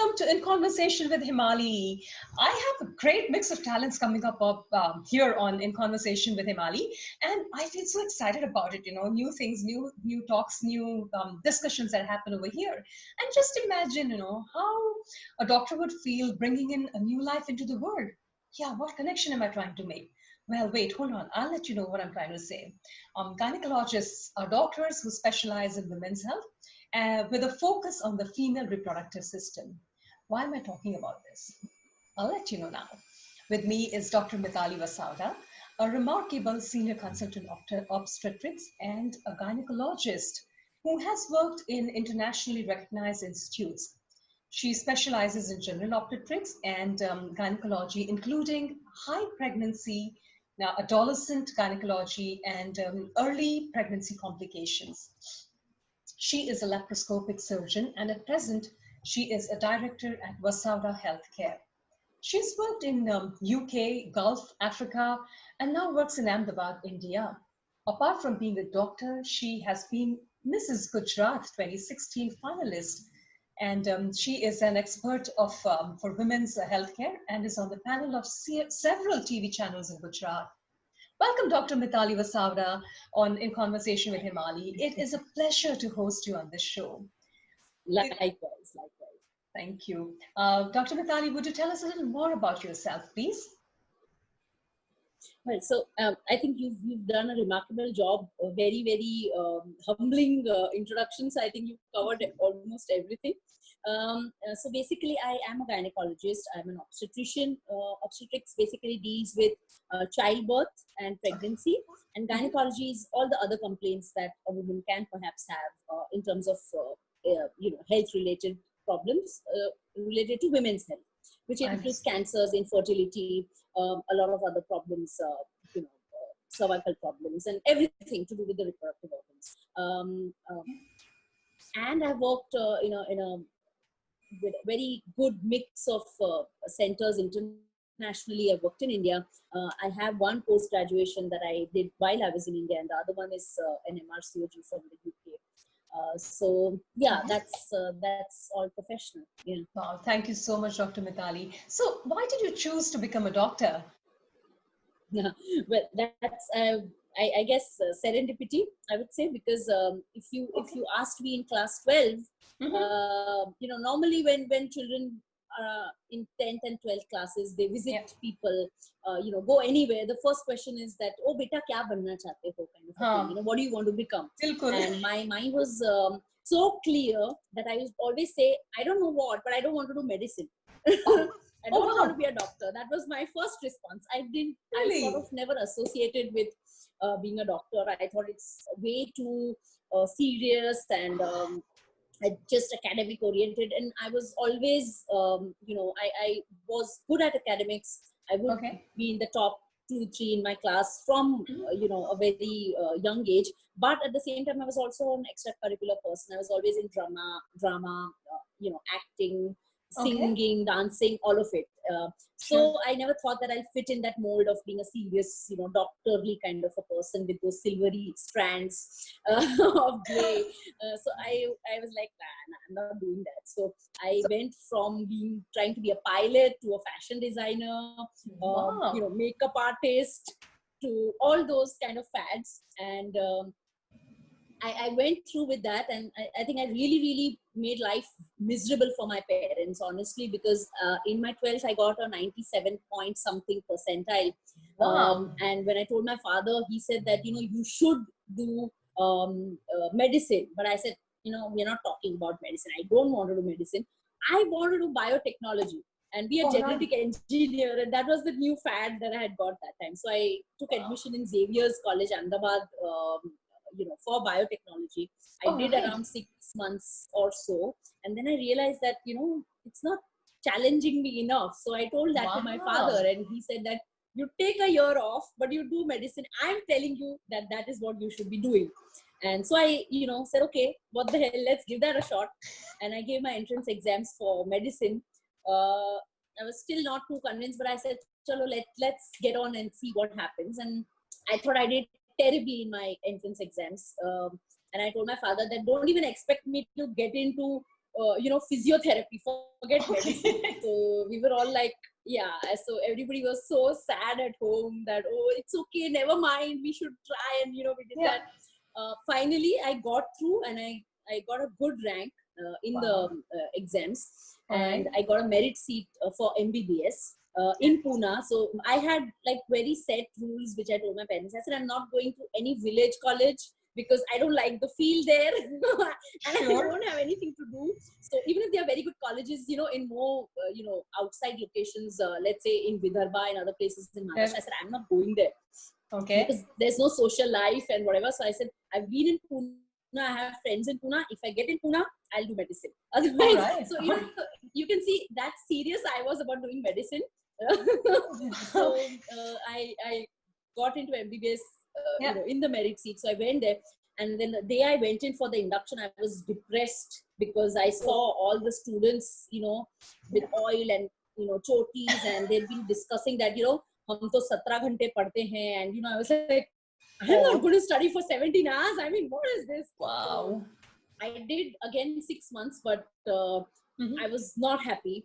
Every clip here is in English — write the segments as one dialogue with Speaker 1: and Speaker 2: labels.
Speaker 1: welcome to In Conversation with Hemali. I have a great mix of talents coming up here on In Conversation with Hemali, and I feel so excited about it. New things, new talks, new discussions that happen over here. And just imagine, how a doctor would feel bringing in a new life into the world. Yeah, what connection am I trying to make? Well, wait, hold on. I'll let you know what I'm trying to say. Gynecologists are doctors who specialize in women's health with a focus on the female reproductive system. Why am I talking about this? I'll let you know now. With me is Dr. Mitali Vasavada, a remarkable senior consultant obstetrics and a gynecologist who has worked in internationally recognized institutes. She specializes in general obstetrics and gynecology, including high pregnancy, now adolescent gynecology, and early pregnancy complications. She is a laparoscopic surgeon, and at present, she is a director at Vasavada Healthcare. She's worked in UK, Gulf, Africa, and now works in Ahmedabad, India. Apart from being a doctor, she has been Mrs. Gujarat 2016 finalist, and she is an expert for women's healthcare and is on the panel of several TV channels in Gujarat. Welcome, Dr. Mitali Vasavada, In Conversation with Hemali. It is a pleasure to host you on this show.
Speaker 2: Likewise.
Speaker 1: Thank you. Dr. Mitali, would you tell us a little more about yourself, please?
Speaker 2: Well, so I think you've done a remarkable job, very, very humbling introductions. I think you've covered almost everything. So basically, I am a gynecologist. I'm an obstetrician. Obstetrics basically deals with childbirth and pregnancy, and gynecology is all the other complaints that a woman can perhaps have in terms of health-related problems related to women's health, which includes cancers, infertility, a lot of other problems, cervical problems, and everything to do with the reproductive organs. And I've worked, in a very good mix of centers internationally. I've worked in India. I have one post-graduation that I did while I was in India, and the other one is an MRCOG from the UK. So yeah, that's all professional. Yeah.
Speaker 1: Wow, thank you so much, Dr. Mitali. So why did you choose to become a doctor?
Speaker 2: Yeah, well, that's I guess serendipity, I would say, because if you asked me in class 12, normally when children in 10th and 12th classes, they visit people, go anywhere. The first question is that, oh, beta, kya banna chahte ho, kind of thing. What do you want to become? And my mind was so clear that I would always say, I don't know what, but I don't want to do medicine. I don't want to be a doctor. That was my first response. I sort of never associated with being a doctor. I thought it's way too serious and just academic oriented. And I was always, I was good at academics. I would be in the top 2-3 in my class from, a very young age. But at the same time, I was also an extracurricular person. I was always in drama, acting, singing, dancing, all of it. So I never thought that I'll fit in that mold of being a serious, doctorly kind of a person with those silvery strands of gray. So I was like, nah, I'm not doing that. So I went from trying to be a pilot to a fashion designer, makeup artist, to all those kind of fads. And I went through with that, and I think I really, really made life miserable for my parents, honestly, because in my 12th, I got a 97 point something percentile.
Speaker 1: Wow.
Speaker 2: And when I told my father, he said that, you should do medicine. But I said, we're not talking about medicine. I don't want to do medicine. I want to do biotechnology and be a genetic engineer. And that was the new fad that I had got that time. So I took admission in Xavier's College, Ahmedabad, for biotechnology. I did around 6 months or so. And then I realized that, it's not challenging me enough. So I told that to my father, and he said that you take a year off, but you do medicine. I'm telling you that is what you should be doing. And so I, said, okay, what the hell, let's give that a shot. And I gave my entrance exams for medicine. I was still not too convinced, but I said, chalo, let's get on and see what happens. And I thought I did terribly in my entrance exams. And I told my father that don't even expect me to get into physiotherapy, forget medicine.
Speaker 1: Okay.
Speaker 2: So we were all like, yeah, so everybody was so sad at home that, oh, it's okay, never mind, we should try. And, we did
Speaker 1: Yeah.
Speaker 2: that. Finally, I got through, and I got a good rank in the
Speaker 1: Wow.
Speaker 2: exams,
Speaker 1: All
Speaker 2: and
Speaker 1: right.
Speaker 2: I got a merit seat for MBBS
Speaker 1: Yeah.
Speaker 2: in Pune. So I had like very set rules, which I told my parents. I said, I'm not going to any village college because I don't like the feel there and I
Speaker 1: Sure.
Speaker 2: don't have anything to do. So even if they are very good colleges, in more, outside locations, let's say in Vidarbha and other places in
Speaker 1: Yeah.
Speaker 2: Maharashtra, I said, I'm not going there
Speaker 1: Okay.
Speaker 2: because there's no social life and whatever. So I said, I've been in Pune, I have friends in Pune. If I get in Pune, I'll do medicine.
Speaker 1: All
Speaker 2: Otherwise,
Speaker 1: right.
Speaker 2: so, you can see that serious I was about doing medicine. So I got into MBBS,
Speaker 1: Yeah.
Speaker 2: in the merit seat. So I went there. And then the day I went in for the induction, I was depressed because I saw all the students, with oil and, chotis, and they've been discussing that, हम तो 17 घंटे पढ़ते हैं, and I was like, I'm not
Speaker 1: Oh,
Speaker 2: going to study for 17 hours. I mean, what is this? So
Speaker 1: wow.
Speaker 2: I did again 6 months, but
Speaker 1: Mhm.
Speaker 2: I was not happy,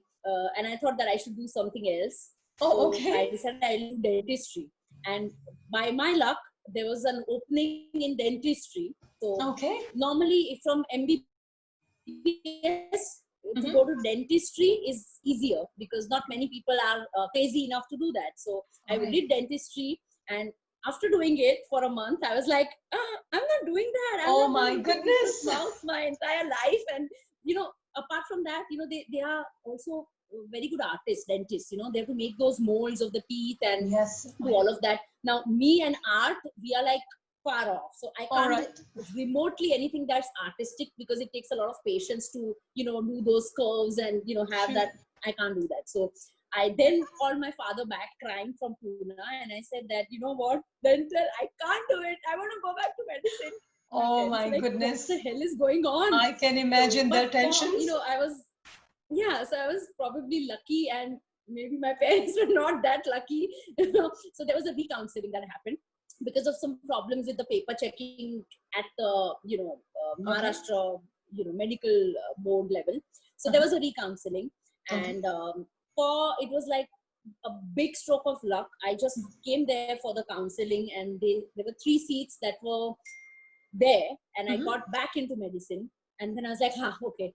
Speaker 2: and I thought that I should do something else.
Speaker 1: Oh,
Speaker 2: So I
Speaker 1: okay.
Speaker 2: decided I'll do dentistry, and by my luck, there was an opening in dentistry. So
Speaker 1: Okay.
Speaker 2: normally, from MBBS to
Speaker 1: Mhm.
Speaker 2: go to dentistry is easier because not many people are crazy enough to do that. So I
Speaker 1: All right.
Speaker 2: did dentistry, and after doing it for a month, I was like, I'm not doing that. I'm
Speaker 1: Oh
Speaker 2: not going
Speaker 1: my
Speaker 2: to do people's
Speaker 1: goodness.
Speaker 2: mouths my entire life. And, apart from that, they are also very good artists, dentists, they have to make those molds of the teeth and
Speaker 1: Yes.
Speaker 2: do all of that. Now, me and art, we are like far off. So I
Speaker 1: All
Speaker 2: can't do
Speaker 1: right.
Speaker 2: remotely anything that's artistic because it takes a lot of patience to, do those curves and, have
Speaker 1: Sure.
Speaker 2: that. I can't do that. So I then called my father back crying from Pune, and I said that, you know what, dental, I can't do it. I want to go back to medicine. My
Speaker 1: Oh
Speaker 2: parents
Speaker 1: my
Speaker 2: were like, what
Speaker 1: goodness.
Speaker 2: the hell is going on?
Speaker 1: I can
Speaker 2: So,
Speaker 1: imagine
Speaker 2: but
Speaker 1: their tensions.
Speaker 2: I was, yeah, so I was probably lucky, and maybe my parents were not that lucky. So there was a recounseling that happened because of some problems with the paper checking at the,
Speaker 1: Okay.
Speaker 2: Maharashtra, medical board level. So there
Speaker 1: Uh-huh.
Speaker 2: was a recounseling,
Speaker 1: Okay.
Speaker 2: and it was like a big stroke of luck. I just came there for the counseling, and there were 3 seats that were there, and I
Speaker 1: Mhm.
Speaker 2: got back into medicine. And then I was like, okay.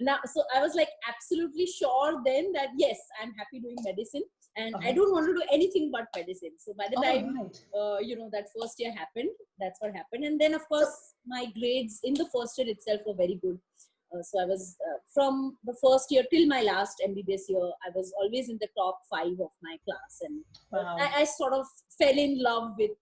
Speaker 2: Now, so I was like absolutely sure then that yes, I'm happy doing medicine, and I
Speaker 1: Okay.
Speaker 2: don't want to do anything but medicine. So by the
Speaker 1: All
Speaker 2: time,
Speaker 1: right.
Speaker 2: that first year happened, that's what happened. And then, of
Speaker 1: So,
Speaker 2: course, my grades in the first year itself were very good. So I was, from the first year till my last MBBS year, I was always in the top 5 of my class. And
Speaker 1: wow.
Speaker 2: I sort of fell in love with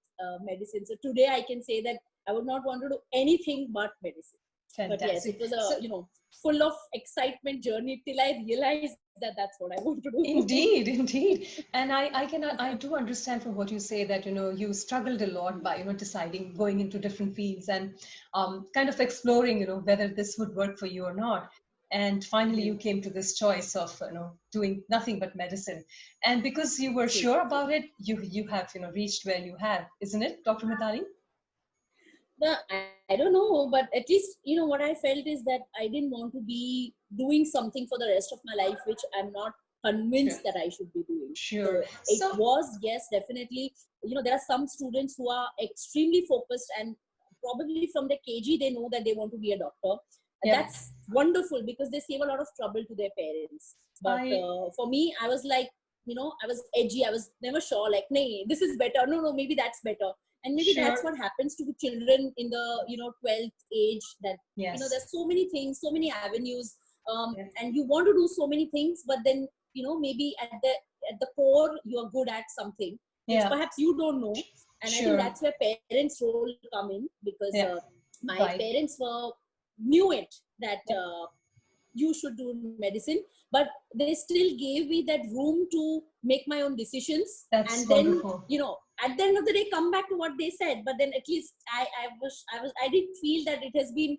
Speaker 2: medicine. So today I can say that I would not want to do anything but medicine. But yes, it
Speaker 1: Fantastic.
Speaker 2: was a,
Speaker 1: So,
Speaker 2: full of excitement journey till I realized that that's what I want to do.
Speaker 1: indeed, indeed. And I do understand from what you say that, you struggled a lot by, deciding going into different fields and kind of exploring, whether this would work for you or not. And finally, you
Speaker 2: Mhm.
Speaker 1: came to this choice of, doing nothing but medicine. And because you were
Speaker 2: True,
Speaker 1: sure
Speaker 2: true.
Speaker 1: about it, you have, reached where you have, isn't it, Dr. Mitali?
Speaker 2: I don't know, but at least, what I felt is that I didn't want to be doing something for the rest of my life, which I'm not
Speaker 1: Sure.
Speaker 2: convinced that I should be doing.
Speaker 1: Sure.
Speaker 2: So it
Speaker 1: So,
Speaker 2: was, yes, definitely, there are some students who are extremely focused, and probably from the KG, they know that they want to be a doctor.
Speaker 1: yeah,
Speaker 2: That's wonderful because they save a lot of trouble to their parents. But
Speaker 1: I,
Speaker 2: for me, I was like, I was edgy. I was never sure, like, nay, this is better. No, maybe that's better. And maybe that's
Speaker 1: sure.
Speaker 2: what happens to children in the 12th age, that
Speaker 1: Yes.
Speaker 2: there's so many things, so many avenues,
Speaker 1: Yeah.
Speaker 2: and you want to do so many things, but then maybe at the core you are good at something which
Speaker 1: Yeah.
Speaker 2: perhaps you don't know. And I think
Speaker 1: Sure.
Speaker 2: that's where parents role come in, because
Speaker 1: Yeah.
Speaker 2: my
Speaker 1: Right.
Speaker 2: parents knew it, that
Speaker 1: Yeah.
Speaker 2: you should do medicine, but they still gave me that room to make my own decisions.
Speaker 1: That's
Speaker 2: And then,
Speaker 1: wonderful.
Speaker 2: at the end of the day, come back to what they said. But then at least I didn't feel that it has been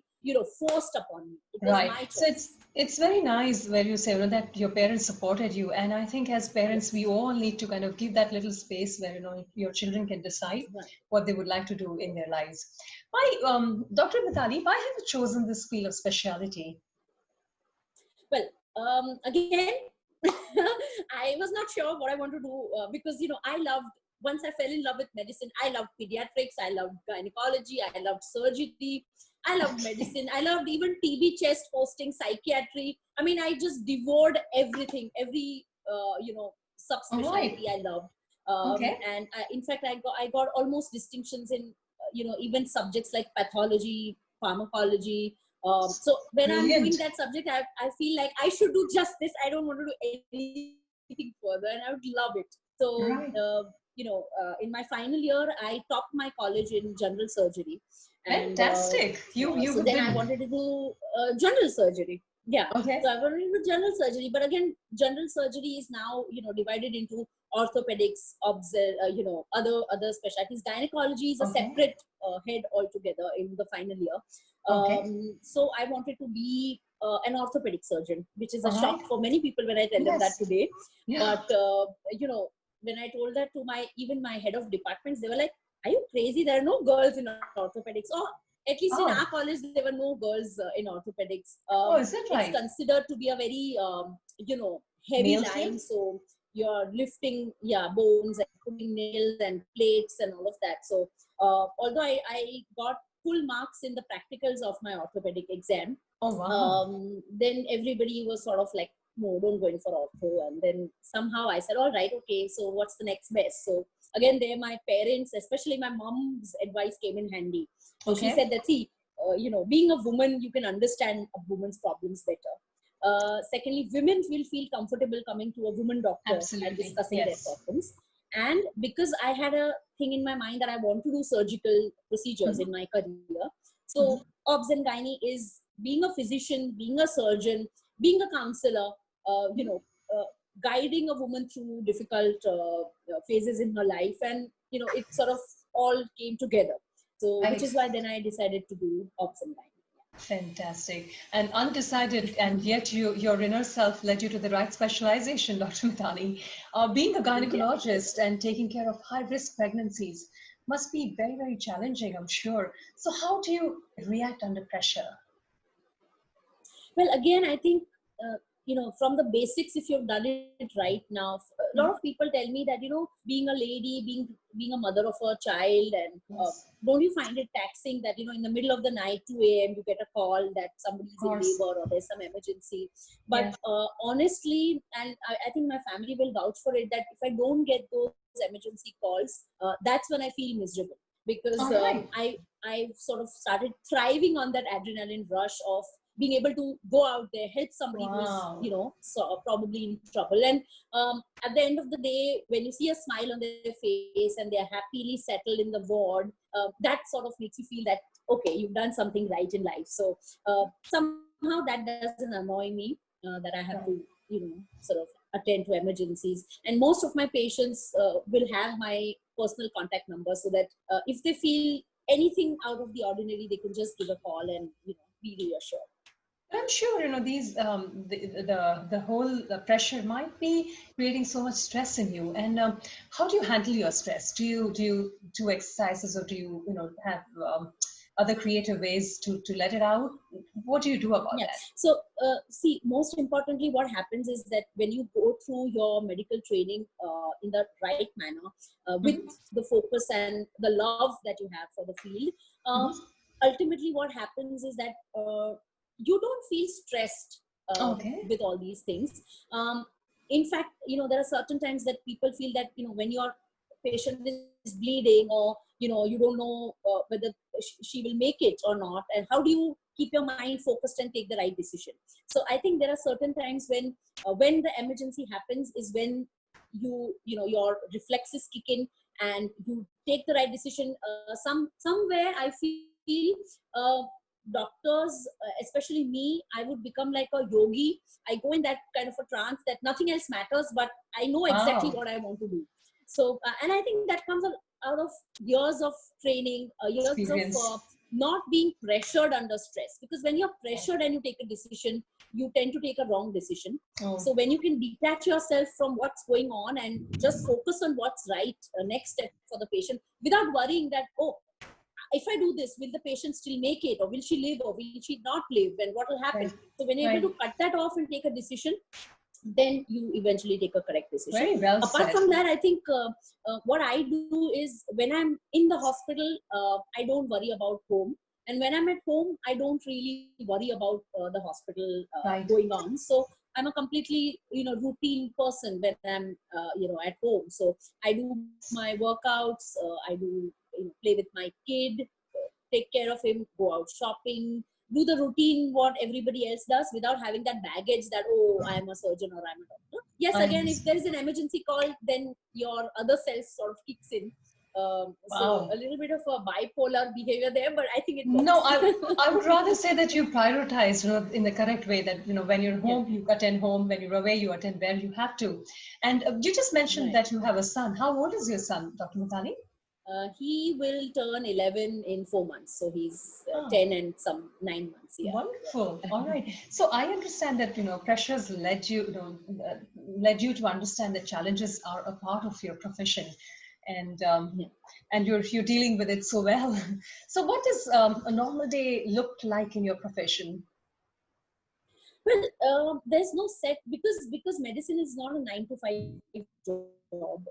Speaker 2: forced upon me. It was
Speaker 1: Right.
Speaker 2: my
Speaker 1: So
Speaker 2: choice.
Speaker 1: it's very nice where you say, that your parents supported you. And I think as parents, we
Speaker 2: Yes.
Speaker 1: all need to kind of give that little space where, your children can decide
Speaker 2: Right.
Speaker 1: what they would like to do in their lives. Why, Dr. Mitali, why have you chosen this field of specialty?
Speaker 2: Well, again, I was not sure what I want to do because, once I fell in love with medicine, I loved pediatrics, I loved gynecology, I loved surgery, I loved medicine, I loved even TB chest hosting, psychiatry. I mean, I just devoured everything, every,
Speaker 1: All right.
Speaker 2: subspecialty I loved.
Speaker 1: Okay.
Speaker 2: And in fact, I got almost distinctions in, even subjects like pathology, pharmacology. So when I'm doing
Speaker 1: Brilliant.
Speaker 2: that subject, I feel like I should do just this. I don't want to do anything further, and I would love it. So,
Speaker 1: Right.
Speaker 2: in my final year, I topped my college in general surgery, and
Speaker 1: Fantastic. You
Speaker 2: so
Speaker 1: have
Speaker 2: then I
Speaker 1: been.
Speaker 2: wanted to do general surgery. Yeah,
Speaker 1: Okay.
Speaker 2: so I wanted to do general surgery, but again, general surgery is now divided into orthopedics, other specialties. Gynecology is a
Speaker 1: Okay.
Speaker 2: separate head altogether in the final year.
Speaker 1: Okay.
Speaker 2: So I wanted to be an orthopedic surgeon, which is a
Speaker 1: All right.
Speaker 2: shock for many people when I tell them that
Speaker 1: Yes.
Speaker 2: today.
Speaker 1: Yeah.
Speaker 2: But when I told that to my head of departments, they were like, "Are you crazy? There are no girls in orthopedics." Or at least in our
Speaker 1: Oh.
Speaker 2: college, there were no girls in orthopedics.
Speaker 1: Oh, is that
Speaker 2: It's
Speaker 1: right?
Speaker 2: considered to be a very heavy
Speaker 1: Male
Speaker 2: line.
Speaker 1: field?
Speaker 2: So you're lifting bones and putting nails and plates and all of that. So although I got full marks in the practicals of my orthopedic exam,
Speaker 1: Oh, wow.
Speaker 2: then everybody was sort of like, no, don't go in for ortho. And then somehow I said, all right, okay, so what's the next best? So again, there my parents, especially my mom's advice came in handy. So she
Speaker 1: Okay.
Speaker 2: said that, see, being a woman, you can understand a woman's problems better. Secondly, women will feel comfortable coming to a woman doctor and
Speaker 1: Absolutely.
Speaker 2: discussing their
Speaker 1: Yes.
Speaker 2: problems. And because I had a thing in my mind that I want to do surgical procedures in
Speaker 1: Mm-hmm.
Speaker 2: my career,
Speaker 1: Mm-hmm.
Speaker 2: so obs and gynae is being a physician, being a surgeon, being a counselor, uh, you know, uh, guiding a woman through difficult phases in her life, and it sort of all came together. So, which
Speaker 1: Right.
Speaker 2: is why then I decided to do obs and gynae.
Speaker 1: Fantastic. And undecided, and yet your inner self led you to the right specialization, Dr. Mitali. Being a
Speaker 2: Yeah.
Speaker 1: gynecologist and taking care of high risk pregnancies must be very, very challenging, I'm sure. So, how do you react under pressure?
Speaker 2: Well, again, I think from the basics, if you've done it right now, a lot
Speaker 1: Mhm.
Speaker 2: of people tell me that being a lady, being a mother of a child, and
Speaker 1: Yes,
Speaker 2: don't you find it taxing that in the middle of the night, 2 a.m., you get a call that somebody
Speaker 1: of
Speaker 2: is in
Speaker 1: course.
Speaker 2: labor or there's some emergency? But
Speaker 1: Yes.
Speaker 2: honestly, and I think my family will vouch for it, that if I don't get those emergency calls, that's when I feel miserable, because
Speaker 1: All right.
Speaker 2: I've sort of started thriving on that adrenaline rush of being able to go out there, help somebody who's
Speaker 1: Wow.
Speaker 2: probably in trouble. And at the end of the day, when you see a smile on their face and they're happily settled in the ward, that sort of makes you feel that, okay, you've done something right in life. So somehow that doesn't annoy me, that I have
Speaker 1: Right.
Speaker 2: to sort of attend to emergencies. And most of my patients will have my personal contact number, so that if they feel anything out of the ordinary, they can just give a call and be reassured.
Speaker 1: I'm sure these the whole pressure might be creating so much stress in you. And how do you handle your stress? Do you do exercises, or do you have other creative ways to let it out? What do you do about
Speaker 2: Yeah.
Speaker 1: that?
Speaker 2: So, see, most importantly, what happens is that when you go through your medical training in the right manner, with
Speaker 1: Hmm.
Speaker 2: the focus and the love that you have for the field,
Speaker 1: Hmm.
Speaker 2: ultimately what happens is that you don't feel stressed
Speaker 1: Okay.
Speaker 2: with all these things. In fact, there are certain times that people feel that, when your patient is bleeding, or, you don't know whether she will make it or not, and how do you keep your mind focused and take the right decision? So I think there are certain times when the emergency happens is when your reflexes kick in and you take the right decision. Somewhere I feel uh, doctors, especially me, I would become like a yogi. I go in that kind of a trance that nothing else matters, but I know exactly
Speaker 1: Wow.
Speaker 2: what I want to do. So and I think that comes out of years of training, years of
Speaker 1: Experience.
Speaker 2: not being pressured under stress, because when you're
Speaker 1: Right.
Speaker 2: pressured and you take a decision, you tend to take a wrong decision.
Speaker 1: Oh,
Speaker 2: So when you can detach yourself from what's going on and just focus on what's right, next step for the patient, without worrying that, oh, if I do this, will the patient still make it, or will she live, or will she not live, and what will happen?
Speaker 1: Right.
Speaker 2: So when you're able to cut that off and take a decision, then you eventually take a correct decision.
Speaker 1: Very well
Speaker 2: Apart
Speaker 1: said.
Speaker 2: from that, I think what I do is when I'm in the hospital, I don't worry about home. And when I'm at home, I don't really worry about the hospital going on. So I'm a completely, routine person when I'm, at home. So I do my workouts, I do play with my kid, take care of him, go out shopping, do the routine what everybody else does without having that baggage that, oh, I am a surgeon or I'm a doctor. Yes, again, if there is an emergency call, then your other self sort of kicks in. So a little bit of a bipolar behavior there, but I think it works.
Speaker 1: No, I would rather say that you prioritize, in the correct way, that, when you're home, you attend home, when you're away, you attend where you have to. And you just mentioned that you have a son. How old is your son, Dr. Mitali?
Speaker 2: He will turn 11 in 4 months. So he's 10 and some 9 months. Yeah.
Speaker 1: Wonderful. All right. So I understand that, pressures led you to understand that challenges are a part of your profession. And and you're dealing with it so well. So what does a normal day look like in your profession?
Speaker 2: Well, there's no set, because medicine is not a 9 to 5 job.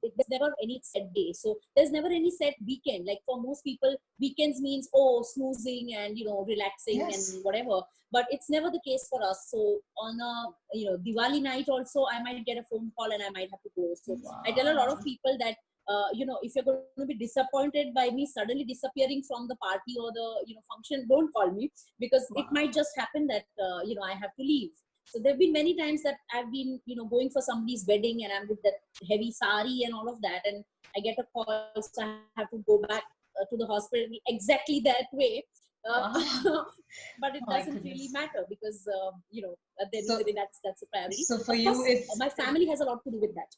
Speaker 2: There's never any set day, so there's never any set weekend. Like for most people, weekends means snoozing and relaxing and whatever. But it's never the case for us. So on a Diwali night also, I might get a phone call and I might have to go. So I tell a lot of people that if you're going to be disappointed by me suddenly disappearing from the party or the function, don't call me, because it might just happen that I have to leave. So there have been many times that I've been going for somebody's wedding and I'm with that heavy sari and all of that, and I get a call, so I have to go back to the hospital exactly that way. But it doesn't really matter, because at the end of the day, that's a priority.
Speaker 1: So for
Speaker 2: of
Speaker 1: you,
Speaker 2: course, my family has a lot to do with that.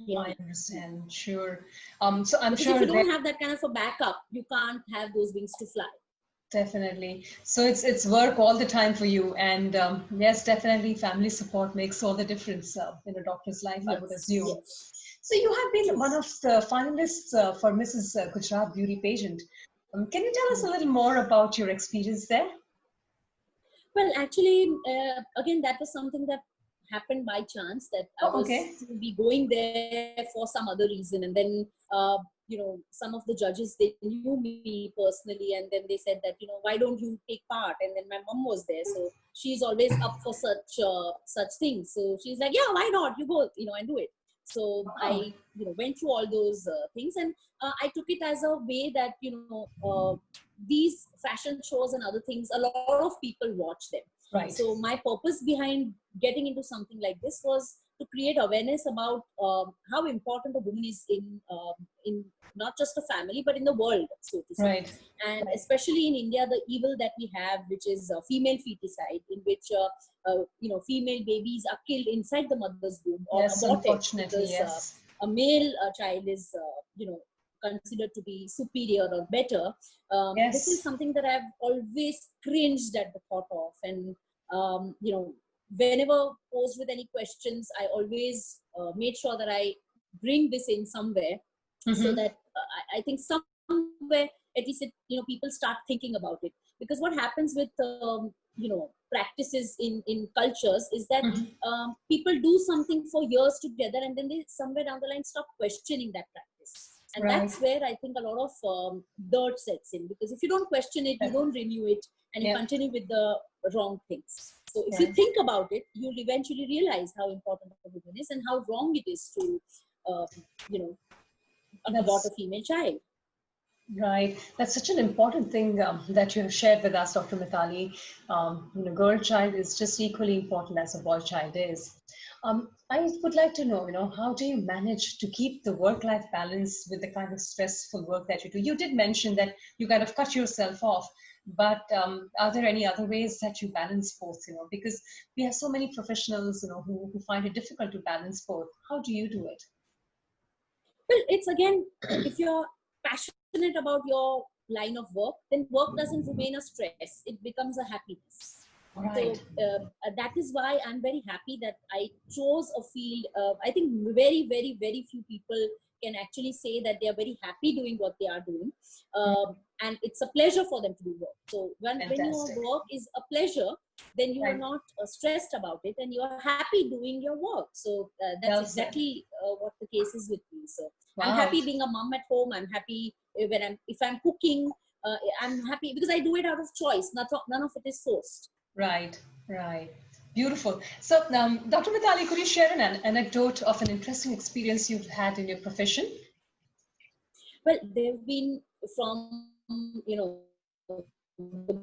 Speaker 1: Yeah, I understand. Sure. So I'm
Speaker 2: because
Speaker 1: sure
Speaker 2: if you don't have that kind of a backup, you can't have those wings to fly.
Speaker 1: Definitely. So it's work all the time for you, and yes, definitely family support makes all the difference in a doctor's life, I would assume.
Speaker 2: Yes.
Speaker 1: So you have been one of the finalists for Mrs. Kuchar Beauty Pageant. Can you tell us a little more about your experience there?
Speaker 2: Well, actually, again, that was something that happened by chance, that I was to be going there for some other reason, and then some of the judges, they knew me personally, and then they said that why don't you take part? And then my mom was there, so she's always up for such things. So she's like, yeah, why not? You go, and do it. So I went through all those things, and I took it as a way that these fashion shows and other things, a lot of people watch them.
Speaker 1: Right.
Speaker 2: So my purpose behind getting into something like this was to create awareness about how important a woman is in not just a family, but in the world, so to say.
Speaker 1: Right.
Speaker 2: And especially in India, the evil that we have, which is female feticide, in which female babies are killed inside the mother's womb or aborted because a male child is considered to be superior or better. This is something that I've always cringed at the thought of, and whenever posed with any questions, I always made sure that I bring this in somewhere, so that I think somewhere at least people start thinking about it. Because what happens with practices in cultures is that people do something for years together, and then they somewhere down the line stop questioning that practice. And that's where I think a lot of dirt sets in, because if you don't question it, you don't renew it, and you continue with the wrong things. So if you think about it, you'll eventually realize how important a woman is and how wrong it is to, abort a female child.
Speaker 1: Right. That's such an important thing that you have shared with us, Dr. Mitali. Girl child is just equally important as a boy child is. I would like to know, how do you manage to keep the work-life balance with the kind of stressful work that you do? You did mention that you kind of cut yourself off, but are there any other ways that you balance both? Because we have so many professionals, who find it difficult to balance both. How do you do it?
Speaker 2: Well, it's again, if you're passionate about your line of work, then work doesn't remain a stress. It becomes a happiness.
Speaker 1: Right.
Speaker 2: So that is why I'm very happy that I chose a field. I think very, very, very few people can actually say that they are very happy doing what they are doing. And it's a pleasure for them to do work. So when your work is a pleasure, then you are not stressed about it, and you are happy doing your work. So that's exactly what the case is with me. So I'm happy being a mom at home. I'm happy if I'm cooking. I'm happy because I do it out of choice. None of it is forced.
Speaker 1: Right. Beautiful. So, Dr. Mitali, could you share an anecdote of an interesting experience you've had in your profession?
Speaker 2: Well, they've been from, the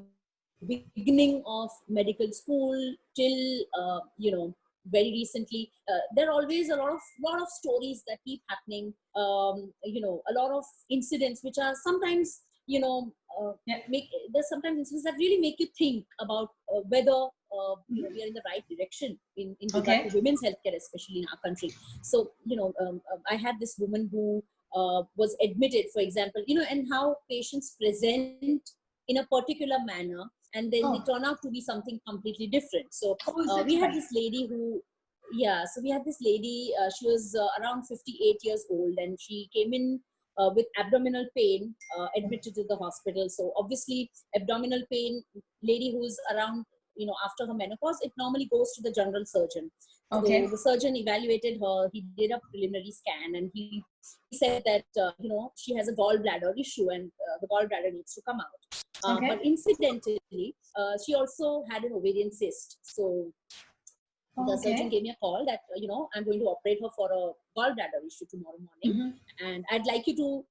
Speaker 2: beginning of medical school till, very recently. There are always a lot of stories that keep happening. A lot of incidents which are sometimes, there's sometimes incidents that really make you think about whether we are in the right direction in regard to women's healthcare, especially in our country. So, I had this woman who was admitted, for example, and how patients present in a particular manner, and then they turn out to be something completely different. So we had this lady who, she was around 58 years old, and she came in with abdominal pain, admitted to the hospital. So obviously, abdominal pain, lady who's around, after her menopause, it normally goes to the general surgeon. So the surgeon evaluated her, he did a preliminary scan, and he said that, she has a gallbladder issue, and the gallbladder needs to come out. But incidentally, she also had an ovarian cyst. So the surgeon gave me a call that, I'm going to operate her for a gallbladder issue tomorrow morning, and I'd like you to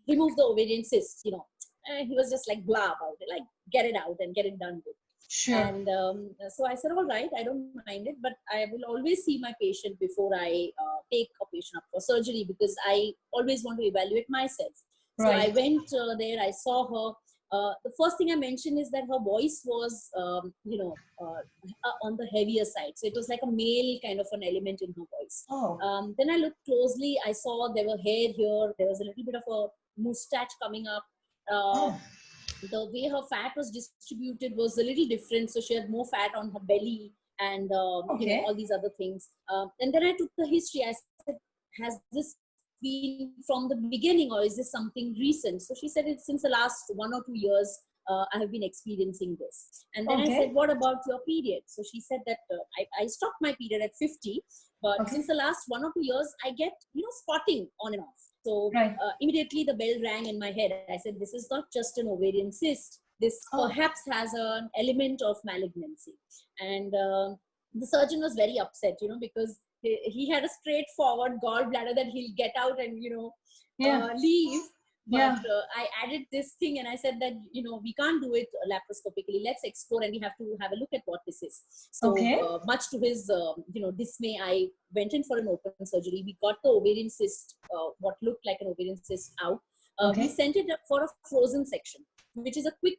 Speaker 2: remove the ovarian cyst. He was just like blah about it, like get it out and get it done with.
Speaker 1: Sure.
Speaker 2: And so I said, all right, I don't mind it, but I will always see my patient before I take a patient up for surgery, because I always want to evaluate myself. So I went there, I saw her. The first thing I mentioned is that her voice was, on the heavier side. So it was like a male kind of an element in her voice. Then I looked closely. I saw there were hair here. There was a little bit of a mustache coming up. The way her fat was distributed was a little different. So she had more fat on her belly and, all these other things. And then I took the history. I said, has this been from the beginning, or is this something recent? So she said, it's since the last 1 or 2 years I have been experiencing this. And then I said, what about your period? So she said that I stopped my period at 50, but since the last 1 or 2 years I get spotting on and off. So immediately the bell rang in my head. I said, this is not just an ovarian cyst, this perhaps has an element of malignancy. And the surgeon was very upset, because he had a straightforward gallbladder that he'll get out and leave, but I added this thing, and I said that we can't do it laparoscopically, let's explore, and we have to have a look at what this is. So much to his dismay, I went in for an open surgery. We got the ovarian cyst, what looked like an ovarian cyst, out. We sent it up for a frozen section, which is a quick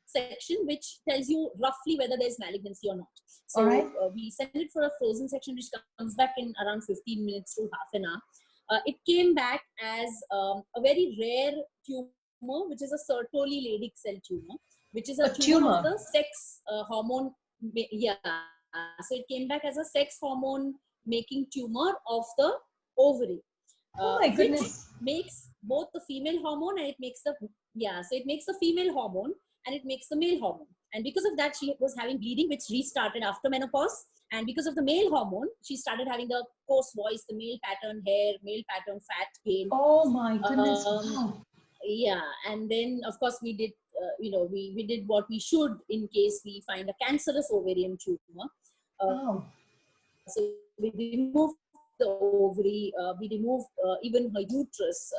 Speaker 2: section which tells you roughly whether there's malignancy or not. So we sent it for a frozen section, which comes back in around 15 minutes to half an hour. It came back as a very rare tumor, which is a Sertoli Leydig cell tumor, which is a tumor of the sex hormone. So it came back as a sex hormone making tumor of the ovary. Which makes both the female hormone and it makes the so it makes the female hormone and it makes the male hormone. And because of that, she was having bleeding, which restarted after menopause. And because of the male hormone, she started having the coarse voice, the male pattern hair, male pattern fat gain.
Speaker 1: Oh my goodness! Wow.
Speaker 2: Yeah, and then of course we did, we did what we should in case we find a cancerous ovarian tumor. So we removed the ovary, we removed even her uterus,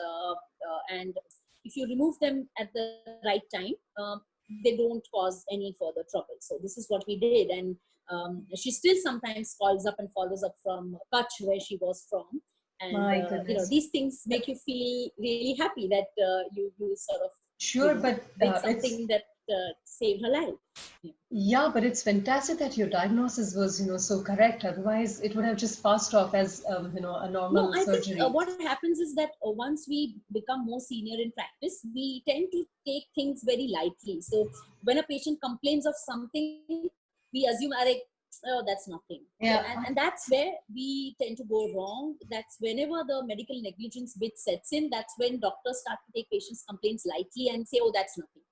Speaker 2: and if you remove them at the right time, they don't cause any further trouble. So this is what we did, and she still sometimes calls up and follows up from Kuchar, where she was from. And these things make you feel really happy that you sort of did something that saved her life.
Speaker 1: Yeah, but it's fantastic that your diagnosis was so correct. Otherwise, it would have just passed off as a normal surgery.
Speaker 2: I think what happens is that once we become more senior in practice, we tend to take things very lightly. So when a patient complains of something, we assume, oh, that's nothing.
Speaker 1: Yeah.
Speaker 2: And that's where we tend to go wrong. That's whenever the medical negligence bit sets in, that's when doctors start to take patients' complaints lightly and say, oh, that's nothing.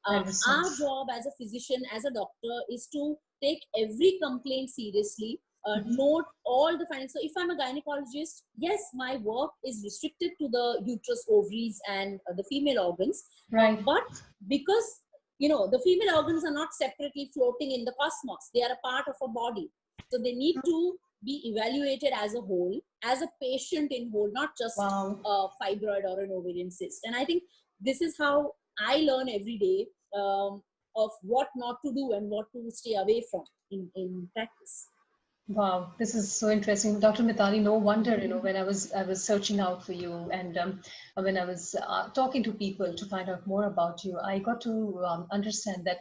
Speaker 1: That is so
Speaker 2: Our job as a physician, as a doctor, is to take every complaint seriously, note all the findings. So if I'm a gynecologist, yes, my work is restricted to the uterus, ovaries, and the female organs.
Speaker 1: right.
Speaker 2: But because, you know, the female organs are not separately floating in the cosmos, they are a part of a body. So they need to be evaluated as a whole, as a patient in whole, not just
Speaker 1: Wow.
Speaker 2: a fibroid or an ovarian cyst. And I think this is how I learn every day of what not to do and what to stay away from in practice.
Speaker 1: Wow, this is so interesting, Dr. Mitali. No wonder, when I was searching out for you, and when I was talking to people to find out more about you, I got to understand that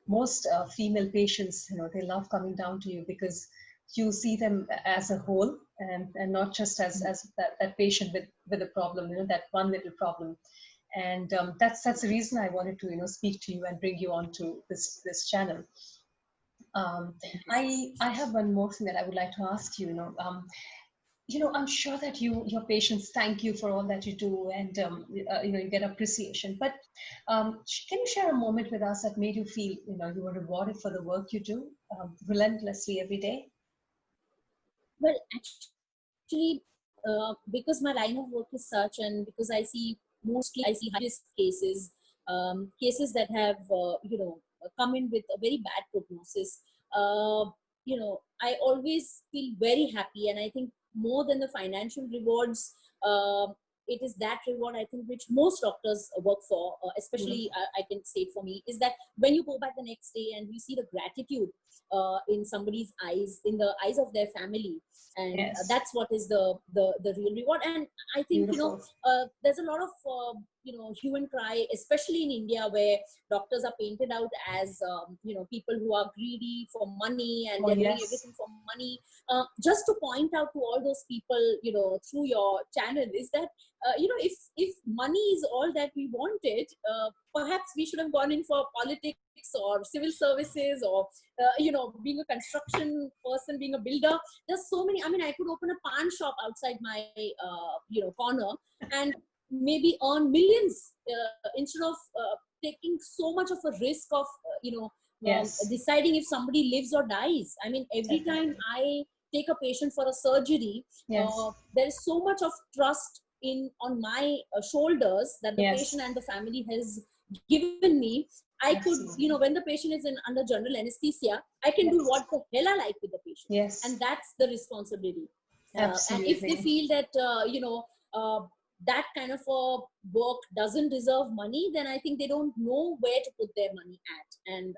Speaker 1: most female patients, they love coming down to you because you see them as a whole, and not just as that patient with a problem, that one little problem. And that's the reason I wanted to speak to you and bring you onto this channel. I have one more thing that I would like to ask you. I'm sure that your patients thank you for all that you do, and you get appreciation. But can you share a moment with us that made you feel you were rewarded for the work you do relentlessly every day?
Speaker 2: Well, actually, because my line of work is such, and because I see high risk cases, cases that have come in with a very bad prognosis. I always feel very happy, and I think more than the financial rewards, it is that reward, I think, which most doctors work for, especially I can say for me, is that when you go back the next day and you see the gratitude in somebody's eyes, in the eyes of their family, and
Speaker 1: Yes.
Speaker 2: that's what is the real reward. And I think
Speaker 1: Beautiful.
Speaker 2: there's a lot of hue and cry, especially in India, where doctors are painted out as people who are greedy for money, and they're doing everything for money. Just to point out to all those people through your channel is that if money is all that we wanted, perhaps we should have gone in for politics or civil services, or being a construction person, being a builder. There's so many. I mean, I could open a pan shop outside my corner and maybe earn millions instead of taking so much of a risk of deciding if somebody lives or dies. I mean, every time I take a patient for a surgery, there is so much of trust on my shoulders that the patient and the family has given me. I could, when the patient is under general anesthesia, I can do what the hell I like with the patient. And that's the responsibility. And if they feel that, that kind of a work doesn't deserve money, then I think they don't know where to put their money at. And,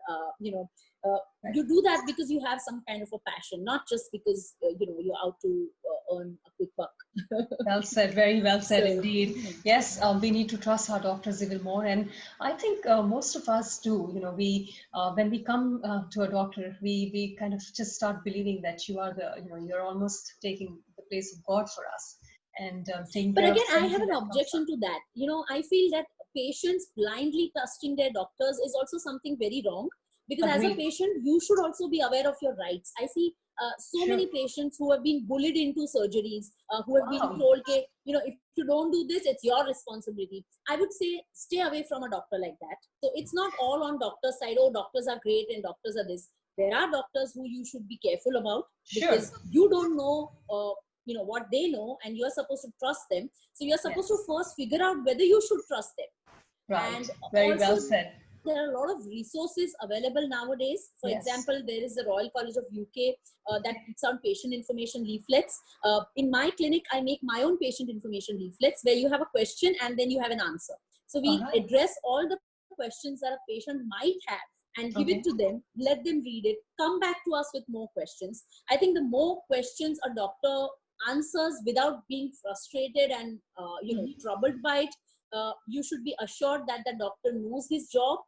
Speaker 2: you do that because you have some kind of a passion, not just because, you're out to earn a quick buck.
Speaker 1: Well said, very well said indeed. Yes, we need to trust our doctors even more, and I think most of us do. We when we come to a doctor, we kind of just start believing that you are you're almost taking the place of God for us, and taking
Speaker 2: But
Speaker 1: care
Speaker 2: again,
Speaker 1: of
Speaker 2: I have an objection to that. I feel that patients blindly trusting their doctors is also something very wrong, because as a patient, you should also be aware of your rights. I see so many patients who have been bullied into surgeries, who have been told, okay, if you don't do this, it's your responsibility. I would say stay away from a doctor like that. So it's not all on doctor's side. Oh, doctors are great and doctors are this. There are doctors who you should be careful about, because you don't know, what they know, and you're supposed to trust them. So you're supposed to first figure out whether you should trust them.
Speaker 1: Right.
Speaker 2: And
Speaker 1: very
Speaker 2: also,
Speaker 1: well said.
Speaker 2: There are a lot of resources available nowadays. For example, there is the Royal College of UK that puts out patient information leaflets. In my clinic, I make my own patient information leaflets where you have a question and then you have an answer. So we address all the questions that a patient might have and give it to them, let them read it, come back to us with more questions. I think the more questions a doctor answers without being frustrated and troubled by it, you should be assured that the doctor knows his job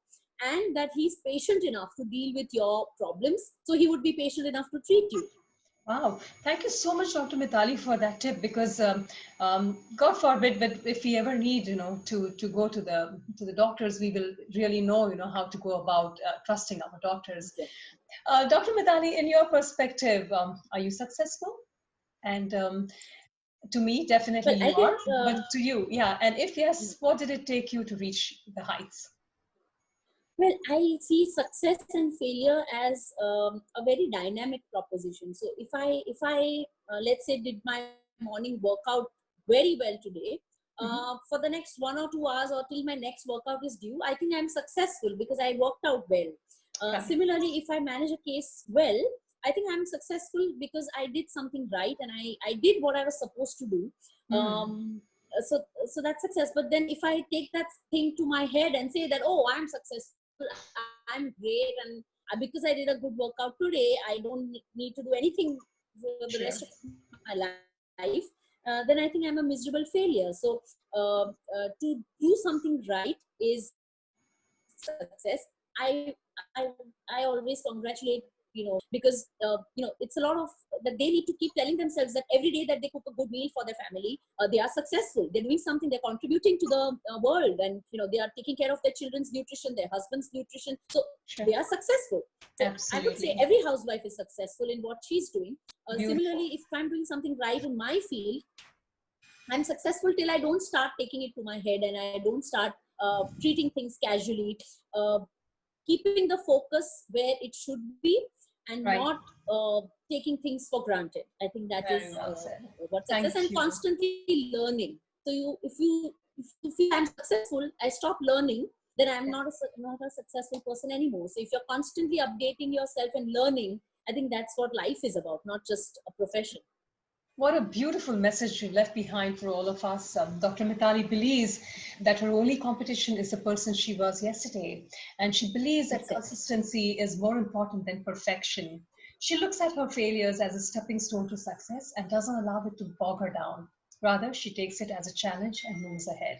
Speaker 2: and that he's patient enough to deal with your problems. So he would be patient enough to treat you.
Speaker 1: Wow. Thank you so much, Dr. Mitali, for that tip, because God forbid, but if we ever need, to go to the doctors, we will really know, how to go about trusting our doctors. Dr. Mitali, in your perspective, are you successful? And to me, definitely
Speaker 2: Well, I
Speaker 1: you
Speaker 2: think,
Speaker 1: are. But to you, yeah. And if yes, what did it take you to reach the heights?
Speaker 2: well, I see success and failure as a very dynamic proposition. So if I let's say did my morning workout very well today,
Speaker 1: Mm-hmm.
Speaker 2: for the next 1 or 2 hours or till my next workout is due, I think I'm successful because I worked out well.
Speaker 1: Right.
Speaker 2: Similarly, if I manage a case well, I think I'm successful because I did something right and I did what I was supposed to do.
Speaker 1: Mm.
Speaker 2: So that's success. But then if I take that thing to my head and say that, oh, I'm successful, I'm great, and because I did a good workout today, I don't need to do anything for the
Speaker 1: Sure.
Speaker 2: rest of my life, then I think I'm a miserable failure. So to do something right is success. I always congratulate, because it's a lot of that they need to keep telling themselves that every day that they cook a good meal for their family, they are successful. They're doing something. They're contributing to the world, and they are taking care of their children's nutrition, their husband's nutrition. So
Speaker 1: Sure.
Speaker 2: they are successful. So I would say
Speaker 1: Absolutely.
Speaker 2: every housewife is successful in what she's doing.
Speaker 1: Beautiful.
Speaker 2: Similarly, if I'm doing something right in my field, I'm successful till I don't start taking it to my head and I don't start treating things casually, uh, keeping the focus where it should be, and
Speaker 1: Right.
Speaker 2: not taking things for granted. I think that
Speaker 1: Very
Speaker 2: is
Speaker 1: well said.
Speaker 2: what success,
Speaker 1: Thank
Speaker 2: and
Speaker 1: you.
Speaker 2: constantly learning. So if you feel I'm successful, I stop learning, then I'm not a successful person anymore. So if you're constantly updating yourself and learning, I think that's what life is about, not just a profession.
Speaker 1: What a beautiful message you left behind for all of us. Dr. Mitali believes that her only competition is the person she was yesterday. And she believes that
Speaker 2: Exactly.
Speaker 1: consistency is more important than perfection. She looks at her failures as a stepping stone to success and doesn't allow it to bog her down. Rather, she takes it as a challenge and moves ahead.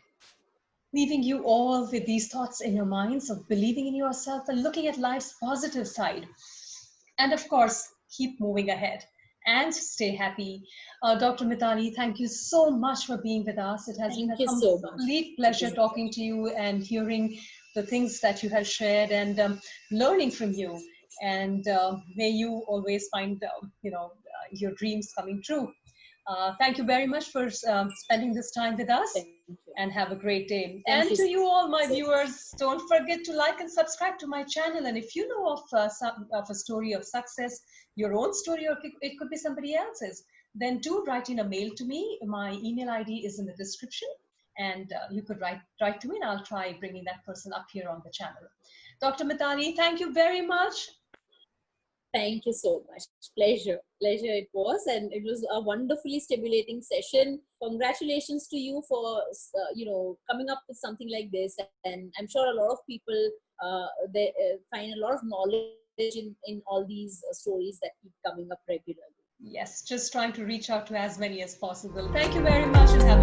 Speaker 1: Leaving you all with these thoughts in your minds of believing in yourself and looking at life's positive side. And of course, keep moving ahead and stay happy. Dr. Mitali, thank you so much for being with us. It has been
Speaker 2: Thank
Speaker 1: a
Speaker 2: you so much.
Speaker 1: complete
Speaker 2: It
Speaker 1: pleasure
Speaker 2: was a
Speaker 1: talking
Speaker 2: pleasure.
Speaker 1: to you and hearing the things that you have shared and learning from you. And may you always find, your dreams coming true. Thank you very much for spending this time with us
Speaker 2: Thank you.
Speaker 1: and have a great day.
Speaker 2: Thank you
Speaker 1: And to you all, my
Speaker 2: so much.
Speaker 1: viewers, don't forget to like and subscribe to my channel. And if you know of a story of success, your own story, or it could be somebody else's, then do write in a mail to me. My email ID is in the description. And you could write to me, and I'll try bringing that person up here on the channel. Dr. Mitali, thank you very much.
Speaker 2: Thank you so much. Pleasure it was, and it was a wonderfully stimulating session. Congratulations to you for coming up with something like this, and I'm sure a lot of people they find a lot of knowledge in all these stories that keep coming up regularly.
Speaker 1: Yes, just trying to reach out to as many as possible. Thank you very much and have